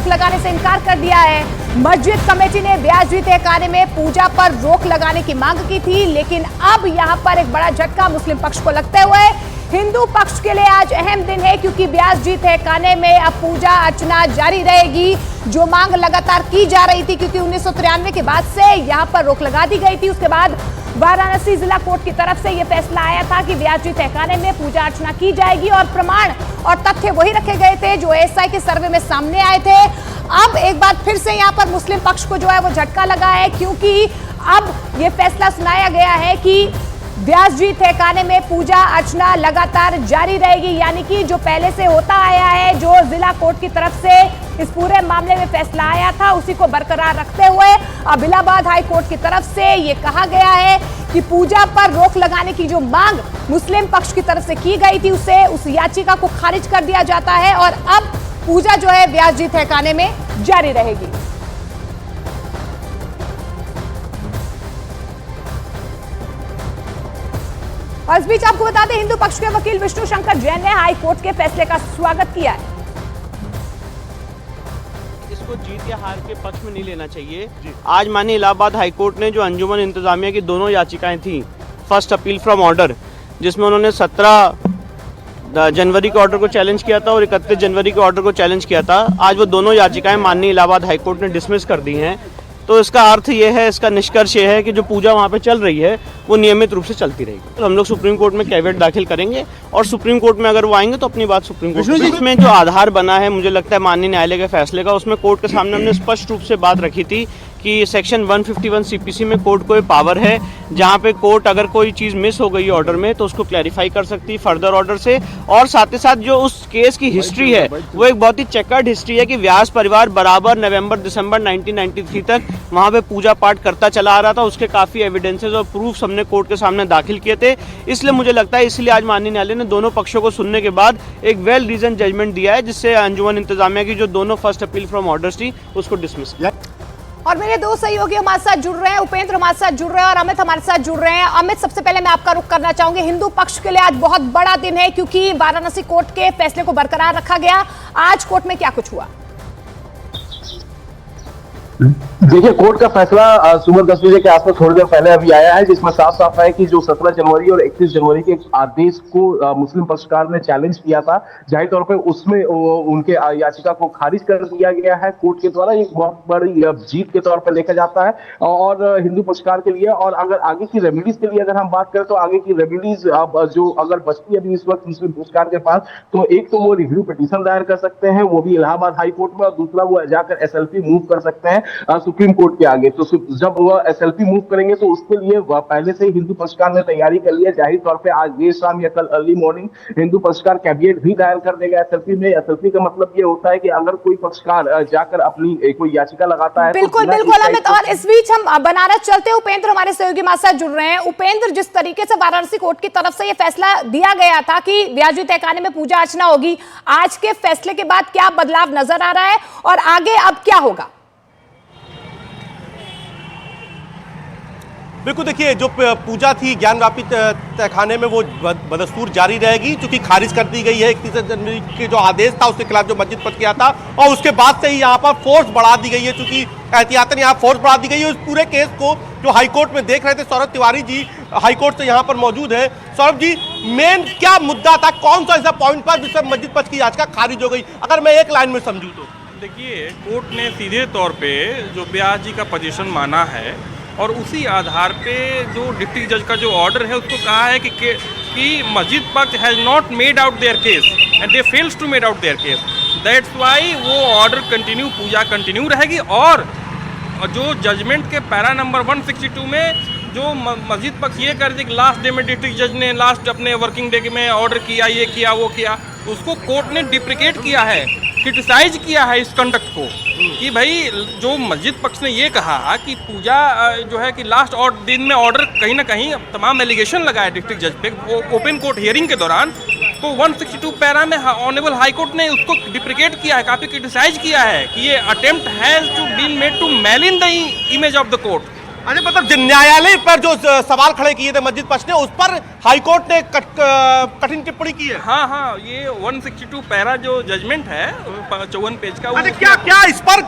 रोक लगाने से इनकार कर दिया है। मस्जिद कमेटी ने ब्याजवी तहखाने में पूजा पर रोक लगाने की मांग की थी, लेकिन अब यहां पर एक बड़ा झटका मुस्लिम पक्ष को लगते हुए हिंदू पक्ष के लिए आज अहम दिन है, क्योंकि ब्याजजी तहखाने में अब पूजा अर्चना जारी रहेगी। जो मांग लगातार की जा रही थी, क्योंकि 1993 के बाद से यहां पर रोक लगा दी गई थी। उसके बाद वाराणसी जिला कोर्ट की तरफ से यह फैसला आया था कि ब्याजजी तहखाने में पूजा अर्चना की जाएगी और प्रमाण और तथ्य वही रखे गए थे जो एएसआई के सर्वे में सामने आए थे। अब एक बार फिर से यहां पर मुस्लिम पक्ष को जो है वो झटका लगा है, क्योंकि अब यह फैसला सुनाया गया है कि ब्याजजी तहखाने में पूजा अर्चना लगातार जारी रहेगी, यानी कि जो पहले से होता आया है, जो जिला कोर्ट की तरफ से इस पूरे मामले में फैसला आया था, उसी को बरकरार रखते हुए अब इलाहाबाद हाई कोर्ट की तरफ से ये कहा गया है कि पूजा पर रोक लगाने की जो मांग मुस्लिम पक्ष की तरफ से की गई थी, उस याचिका को खारिज कर दिया जाता है और अब पूजा जो है ब्याजजी तहखाने में जारी रहेगी। और इस बीच आपको बता दें, हिंदू पक्ष के वकील विष्णु शंकर जैन ने हाई कोर्ट के फैसले का स्वागत किया है। इसको जीत या हार के पक्ष में नहीं लेना चाहिए। आज माननीय इलाहाबाद हाई कोर्ट ने जो अंजुमन इंतजामिया की दोनों याचिकाएं थी, फर्स्ट अपील फ्रॉम ऑर्डर, जिसमें उन्होंने 17 जनवरी के ऑर्डर को चैलेंज किया था और 31 जनवरी के ऑर्डर को चैलेंज किया था, आज वो दोनों याचिकाएं माननीय इलाहाबाद हाई कोर्ट ने डिसमिस कर दी हैं। तो इसका अर्थ ये है, इसका निष्कर्ष ये है कि जो पूजा वहाँ पे चल रही है वो नियमित रूप से चलती रहेगी। तो हम लोग सुप्रीम कोर्ट में कैविएट दाखिल करेंगे और सुप्रीम कोर्ट में अगर वो आएंगे तो अपनी बात सुप्रीम कोर्ट में। इसमें जो आधार बना है, मुझे लगता है माननीय न्यायालय के फैसले का, उसमें कोर्ट के सामने हमने स्पष्ट रूप से बात रखी थी कि सेक्शन 151 सीपीसी में कोर्ट को ये पावर है, जहाँ पे कोर्ट अगर कोई चीज़ मिस हो गई है ऑर्डर में तो उसको क्लैरिफाई कर सकती है फर्दर ऑर्डर से। और साथ ही साथ जो उस केस की हिस्ट्री है वो एक बहुत ही चेकर्ड हिस्ट्री है कि व्यास परिवार बराबर नवंबर दिसंबर 1993 तक वहाँ पे पूजा पाठ करता चला आ रहा था। उसके काफ़ी एविडेंसेस और प्रूफ्स हमने कोर्ट के सामने दाखिल किए थे। इसलिए मुझे लगता है, इसलिए आज माननीय न्यायालय ने दोनों पक्षों को सुनने के बाद एक वेल रीजन जजमेंट दिया है, जिससे अंजुमन इंतजामिया की जो दोनों फर्स्ट अपील फ्रॉम ऑर्डर्स थी उसको डिसमिस किया। और मेरे दो सहयोगी हमारे साथ जुड़ रहे हैं, उपेंद्र हमारे साथ जुड़ रहे हैं और अमित हमारे साथ जुड़ रहे हैं। अमित, सबसे पहले मैं आपका रुख करना चाहूंगी, हिंदू पक्ष के लिए आज बहुत बड़ा दिन है, क्योंकि वाराणसी कोर्ट के फैसले को बरकरार रखा गया। आज कोर्ट में क्या कुछ हुआ? देखिए, कोर्ट का फैसला सुबह 10 बजे के आसपास थोड़ी देर पहले अभी आया है, जिसमें साफ साफ है कि जो 17 जनवरी और 31 जनवरी के आदेश को मुस्लिम पक्षकार ने चैलेंज किया था, जाहिर तौर पे उसमें उनके याचिका को खारिज कर दिया गया है कोर्ट के द्वारा। एक बहुत बड़ी जीत के तौर पर देखा जाता है और हिंदू पक्षकार के लिए। और अगर आगे की रेमेडीज के लिए अगर हम बात करें तो आगे की रेमेडीज जो अगर बचती है अभी इस वक्त मुस्लिम पक्षकार के पास, तो एक तो वो रिव्यू पिटीशन दायर कर सकते हैं, वो भी इलाहाबाद हाई कोर्ट में, और दूसरा वो जाकर SLP मूव कर सकते हैं सुप्रीम कोर्ट के आगे। तो जब वह SLP मूव करेंगे तो उसके लिए पहले से ही हिंदू पक्षकार ने तैयारी कर ली है। जाहिर तौर पे आज देर शाम या कल अर्ली मॉर्निंग हिंदू पक्षकार कैविएट भी दायर कर देगा SLP में। SLP का मतलब ये होता है कि अगर कोई पक्षकार जाकर अपनी कोई याचिका लगाता है। बिल्कुल बिल्कुल अमित, और इस बीच हम बनारस चलते हैं। उपेंद्र हमारे सहयोगी हमारे साथ जुड़ रहे हैं। उपेंद्र, जिस तरीके से वाराणसी कोर्ट की तरफ से यह फैसला दिया गया था कि ब्याजजी तहखाने में पूजा अर्चना होगी, आज के फैसले के बाद क्या बदलाव नजर आ रहा है और आगे अब क्या होगा? बिल्कुल, देखिए, जो पूजा थी ज्ञानवापी तहखाने में वो बदस्तूर जारी रहेगी, क्योंकि खारिज कर दी गई है 31 जनवरी के जो आदेश था उसके खिलाफ जो मस्जिद पक्ष किया था, और उसके बाद से ही यहाँ पर फोर्स बढ़ा दी गई है, क्योंकि एहतियातन यहाँ फोर्स बढ़ा दी गई है। उस पूरे केस को जो हाईकोर्ट में देख रहे थे सौरभ तिवारी जी हाईकोर्ट से यहाँ पर मौजूद है। सौरभ जी, मेन क्या मुद्दा था, कौन सा ऐसा पॉइंट पर जिससे मस्जिद पक्ष की याचिका खारिज हो गई, अगर मैं एक लाइन में समझूँ तो? देखिए, कोर्ट ने सीधे तौर पे जो ब्याजजी का पोजीशन माना है और उसी आधार पे जो डिस्ट्रिक्ट जज का जो ऑर्डर है उसको कहा है कि मस्जिद पक्ष has not made out their case and they fails to made out their case, that's why वो ऑर्डर कंटिन्यू, पूजा कंटिन्यू रहेगी। और जो जजमेंट के पैरा नंबर 162 में जो मस्जिद पक्ष ये कर दे कि लास्ट डे में डिस्ट्रिक्ट जज ने लास्ट अपने वर्किंग डे में ऑर्डर किया, ये किया वो किया, उसको कोर्ट ने डिप्रिकेट किया है, क्रिटिसाइज किया है इस कंडक्ट को, कि भाई जो मस्जिद पक्ष ने ये कहा कि पूजा जो है कि लास्ट दिन में ऑर्डर कहीं ना कहीं तमाम एलिगेशन लगाया डिस्ट्रिक्ट जज पे ओपन कोर्ट हियरिंग के दौरान, तो 162 पैरा में ऑनरेबल हाई कोर्ट ने उसको डिप्रिकेट किया है, काफ़ी क्रिटिसाइज किया है कि ये attempt has to been made to malign the image of the court. अरे मतलब न्यायालय पर जो सवाल खड़े किए थे मस्जिद पक्ष ने, उस पर हाईकोर्ट ने कठिन टिप्पणी की है। हाँ हाँ, ये 162 पैरा जो जजमेंट है 54 पेज का, अरे क्या इस पर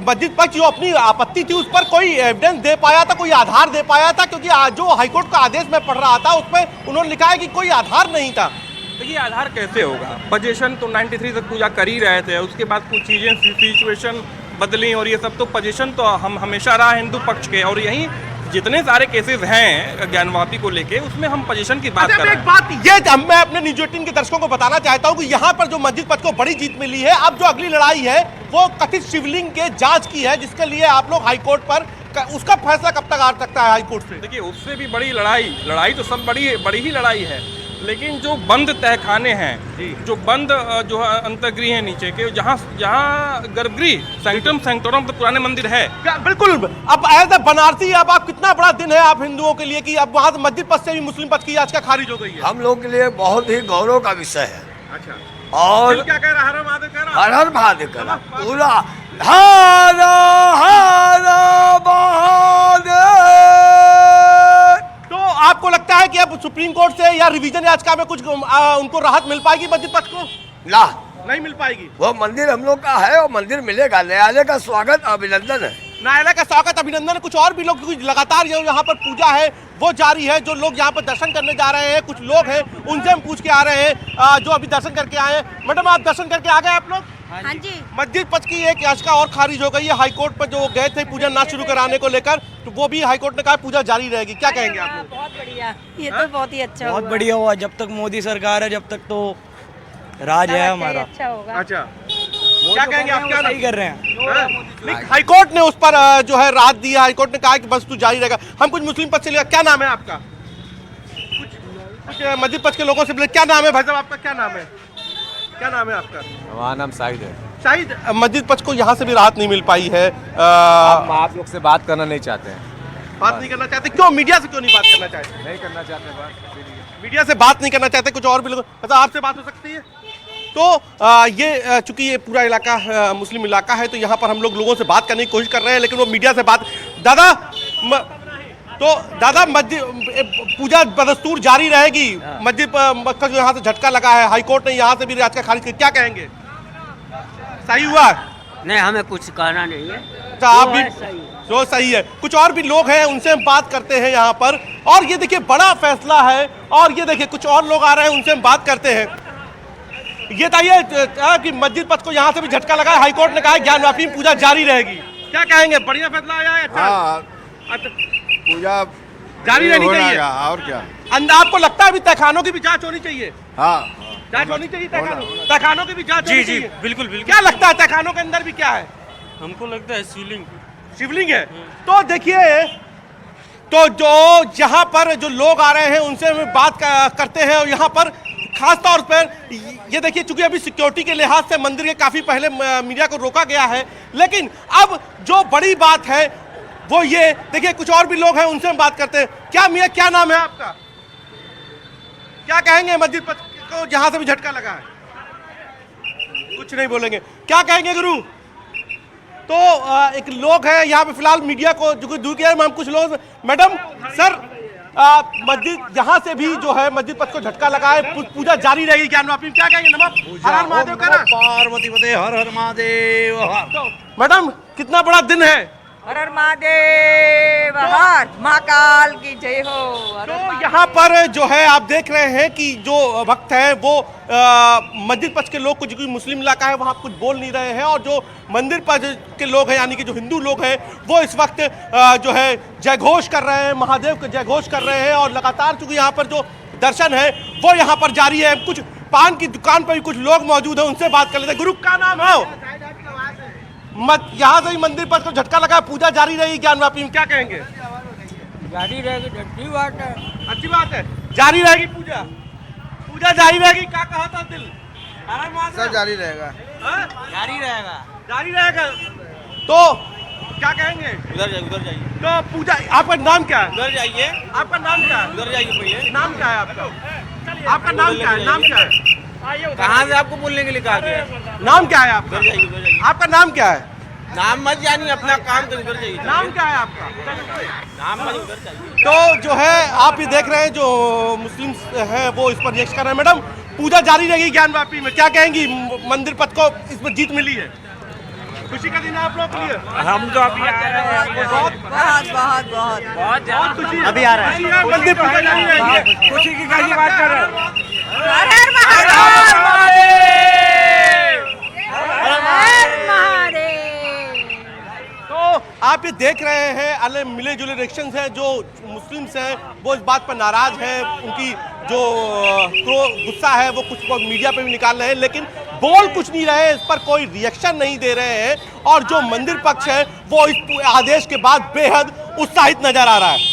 मस्जिद पक्ष जो अपनी आपत्ति थी उस पर कोई एविडेंस दे पाया था, कोई आधार दे पाया था? क्योंकि जो हाईकोर्ट का आदेश मैं पढ़ रहा था उसमें उन्होंने लिखा है कि कोई आधार नहीं था। देखिए आधार कैसे होगा, पोजीशन तो 93 तक पूजा कर ही रहे थे, उसके बाद कुछ चीज़ें सिचुएशन बदली और ये सब, तो पोजीशन तो हम हमेशा रहा हिंदू पक्ष के, और यही जितने सारे केसेस हैं ज्ञानवापी को लेके उसमें हम पोजीशन की बात कर रहे हैं। एक बात ये मैं अपने न्यूज 18 के दर्शकों को बताना चाहता हूं कि यहाँ पर जो मस्जिद पक्ष को बड़ी जीत मिली है, अब जो अगली लड़ाई है वो कथित शिवलिंग के जांच की है, जिसके लिए आप लोग हाईकोर्ट पर, उसका फैसला कब तक आ सकता है हाईकोर्ट से? देखिए उससे भी बड़ी लड़ाई तो सब बड़ी ही लड़ाई है, लेकिन जो बंद तहखाने हैं, जो बंद जो अंतर्गृह है नीचे के, जहाँ गर्भगृह सैंक्टम सैंक्टोरम तो पुराने मंदिर है। बिल्कुल। अब एज ए बनारसी अब आप कितना बड़ा दिन है आप हिंदुओं के लिए कि अब वहाँ मस्जिद पक्ष से भी मुस्लिम पक्ष की याचिका खारिज हो गई है? हम लोग के लिए बहुत ही गौरव का विषय है। अच्छा। और क्या कह रहा है? हर हर महादेव कह रहा है? हर हर महादेव कह रहा है। पूरा हर हर महादेव। तो आपको लगता है कि अब सुप्रीम कोर्ट से या रिवीजन याचिका में कुछ उनको राहत मिल पाएगी मस्जिद पक्ष को? ला नहीं मिल पाएगी। वो मंदिर हम लोग का है और मंदिर मिलेगा। न्यायालय का स्वागत अभिनंदन है। न्यायालय का स्वागत अभिनंदन। कुछ और भी लोग, लगातार यहाँ पर पूजा है वो जारी है, जो लोग यहाँ पर दर्शन करने जा रहे हैं, कुछ लोग हैं उनसे हम पूछ के आ रहे हैं जो अभी दर्शन करके आए हैं। मैडम आप दर्शन करके आ गए आप लोग? हाँ जी। मस्जिद पक्ष की एक याचिका और खारिज हो गई है हाईकोर्ट पर, जो गए थे पूजा ना शुरू कराने को लेकर, तो वो भी हाईकोर्ट ने कहा पूजा जारी रहेगी। क्या कहेंगे आप लोग? बहुत बढ़िया, ये तो बहुत ही अच्छा बहुत बढ़िया हुआ। जब तक मोदी सरकार है जब तक तो राज है हमारा। अच्छा होगा। अच्छा, क्या कहेंगे आप? क्या सही कर रहे हैं। हाईकोर्ट ने उस पर जो है राहत दी है। हाईकोर्ट ने कहा कि बस तू जारी रहेगा। हम कुछ मुस्लिम पक्ष से लिया। क्या नाम है आपका? कुछ मस्जिद पक्ष के लोगों से क्या नाम है भाई साहब आपका? क्या नाम है? क्या नाम है आपका? हमारा नाम शाहिद है। शाहिद, मस्जिद पक्ष को यहाँ से भी राहत नहीं मिल पाई है। आप लोग से बात करना नहीं चाहते हैं। बात नहीं करना चाहते? क्यों? मीडिया से क्यों नहीं बात करना चाहते? नहीं करना चाहते बात, मीडिया से बात नहीं करना चाहते। कुछ और भी लोग, मतलब आपसे बात हो सकती है? तो ये चूंकि ये पूरा इलाका मुस्लिम इलाका है, तो यहाँ पर हम लोगों से बात करने की कोशिश कर रहे हैं, लेकिन वो मीडिया से बात। दादा मस्जिद पूजा बदस्तूर जारी रहेगी? मस्जिद का जो यहाँ से झटका लगा है, हाईकोर्ट ने यहाँ से भी याचिका खारिज की, क्या कहेंगे? सही हुआ? नहीं, हमें कुछ कहना नहीं है। तो आप भी जो सही है। कुछ और भी लोग हैं उनसे हम बात करते हैं यहाँ पर। और ये देखिए बड़ा फैसला है, और ये देखिए कुछ और लोग आ रहे हैं उनसे हम बात करते हैं। ये बताइए कि मस्जिद पक्ष को यहाँ से भी झटका लगा है, हाईकोर्ट ने कहा ज्ञानवापी में पूजा जारी रहेगी। क्या कहेंगे? बढ़िया फैसला आया है? अच्छा, पूजा जारी रहनी चाहिए। और क्या आपको लगता है अभी तहखानों की भी जांच होनी चाहिए? हाँ, जांच होनी चाहिए। तहखानों की भी जांच होनी चाहिए। बिल्कुल बिल्कुल। क्या लगता है तहखानों के अंदर भी क्या है? हमको लगता है शिवलिंग है। तो देखिए, तो जो यहाँ पर जो लोग आ रहे हैं उनसे हम बात करते हैं, और यहाँ पर खास तौर पर ये देखिए, चूंकि अभी सिक्योरिटी के लिहाज से मंदिर के काफी पहले मीडिया को रोका गया है, लेकिन अब जो बड़ी बात है वो ये देखिए, कुछ और भी लोग हैं उनसे हम बात करते हैं। क्या मियाँ, क्या नाम है आपका? क्या कहेंगे मस्जिद को जहां से भी झटका लगा है? कुछ नहीं बोलेंगे। क्या कहेंगे गुरु? तो एक लोग हैं यहाँ पे फिलहाल मीडिया को जो दूर किया है, हम कुछ लोग। मैडम सर, मस्जिद यहाँ से भी जो है मस्जिद पक्ष को झटका लगा है, पूजा जारी रहेगी ज्ञानवापी में, क्या कहेंगे? नमः हर हर महादेव का ना? पार्वती पते हर हर महादेव। तो मैडम कितना बड़ा दिन है? हर हर महादेव, हर महाकाल की जय हो। तो यहाँ पर जो है आप देख रहे हैं कि जो भक्त है वो मस्जिद पक्ष के लोग को, जो मुस्लिम इलाका है वहाँ कुछ बोल नहीं रहे हैं, और जो मंदिर पक्ष के लोग हैं यानी कि जो हिंदू लोग हैं वो इस वक्त जो है जयघोष कर रहे हैं, महादेव के जयघोष कर रहे हैं। और लगातार चूंकि यहाँ पर जो दर्शन है वो यहाँ पर जारी है। कुछ पान की दुकान पर भी कुछ लोग मौजूद हैं, उनसे बात कर लेते हैं। गुरु का नाम है? यहाँ से ही मंदिर पर तो झटका लगा, पूजा जारी रहेगी ज्ञानवापी में, क्या कहेंगे? जारी रहेगी, अच्छी बात है। अच्छी बात है, जारी रहेगी पूजा। पूजा जारी रहेगी। क्या कहा था दिल? सब जारी रहेगा। जारी रहेगा, जारी रहेगा। तो क्या कहेंगे? उधर जाइए। तो पूजा, आपका नाम क्या है? उधर जाइए। आपका नाम क्या है? उधर जाइए पहले। नाम क्या है आपका? आपका नाम क्या है? नाम क्या है? कहाँ से आपको बोलने के लिए कहा गया? नाम क्या है आपका? उधर जाइए। आपका नाम क्या है? नाम मत जानिए, अपना काम कर उधर जाइए। नाम क्या है आपका? नाम मत उधर जाइए। तो जो है आप ये देख रहे हैं जो मुस्लिम है वो इस पर रिएक्ट कर रहे हैं। मैडम, पूजा जारी रहेगी ज्ञानवापी में, क्या कहेंगी? मंदिर पथ को इसमें जीत मिली है, खुशी का दिन है आप लोग के लिए? हम तो अभी आ रहे हैं, बहुत बहुत बहुत बहुत खुशी अभी आ रहा है। खुशी है, मंदिर पूजा जारी रहेगी। खुशी की कैसी बात कर रहे हैं? हर हर महादेव, हर महादेव। तो आप ये देख रहे हैं अलग मिले जुले रिएक्शंस हैं। जो मुस्लिम्स हैं वो इस बात पर नाराज है, उनकी जो गुस्सा है वो कुछ मीडिया पे भी निकाल रहे हैं, लेकिन बोल कुछ नहीं रहे, इस पर कोई रिएक्शन नहीं दे रहे हैं। और जो मंदिर पक्ष है वो इस आदेश के बाद बेहद उत्साहित नजर आ रहा है।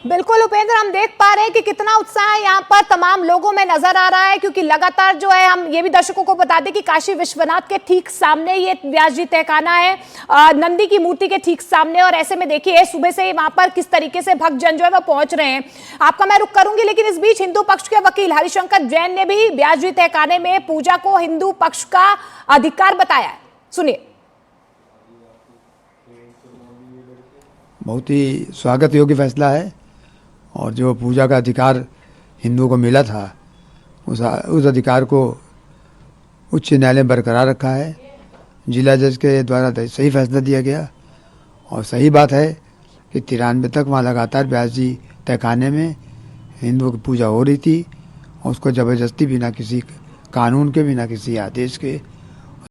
बिल्कुल उपेंद्र, हम देख पा रहे हैं कि कितना उत्साह यहाँ पर तमाम लोगों में नजर आ रहा है, क्योंकि लगातार जो है, हम ये भी दर्शकों को बता दें कि काशी विश्वनाथ के ठीक सामने ये व्यास जी तहखाना है, नंदी की मूर्ति के ठीक सामने। और ऐसे में देखिए सुबह से ही वहां पर किस तरीके से भक्तजन जो है वो पहुंच रहे हैं। आपका मैं रुख करूंगी, लेकिन इस बीच हिंदू पक्ष के वकील हरिशंकर जैन ने भी व्यास जी तहखाने में पूजा को हिंदू पक्ष का अधिकार बताया है। सुनिए। बहुत ही स्वागत योग्य फैसला है, और जो पूजा का अधिकार हिंदुओं को मिला था उस अधिकार को उच्च न्यायालय ने बरकरार रखा है। जिला जज के द्वारा सही फैसला दिया गया, और सही बात है कि 93 तक वहाँ लगातार व्यास जी तहखाने में हिंदुओं की पूजा हो रही थी, और उसको ज़बरदस्ती बिना किसी कानून के, बिना किसी आदेश के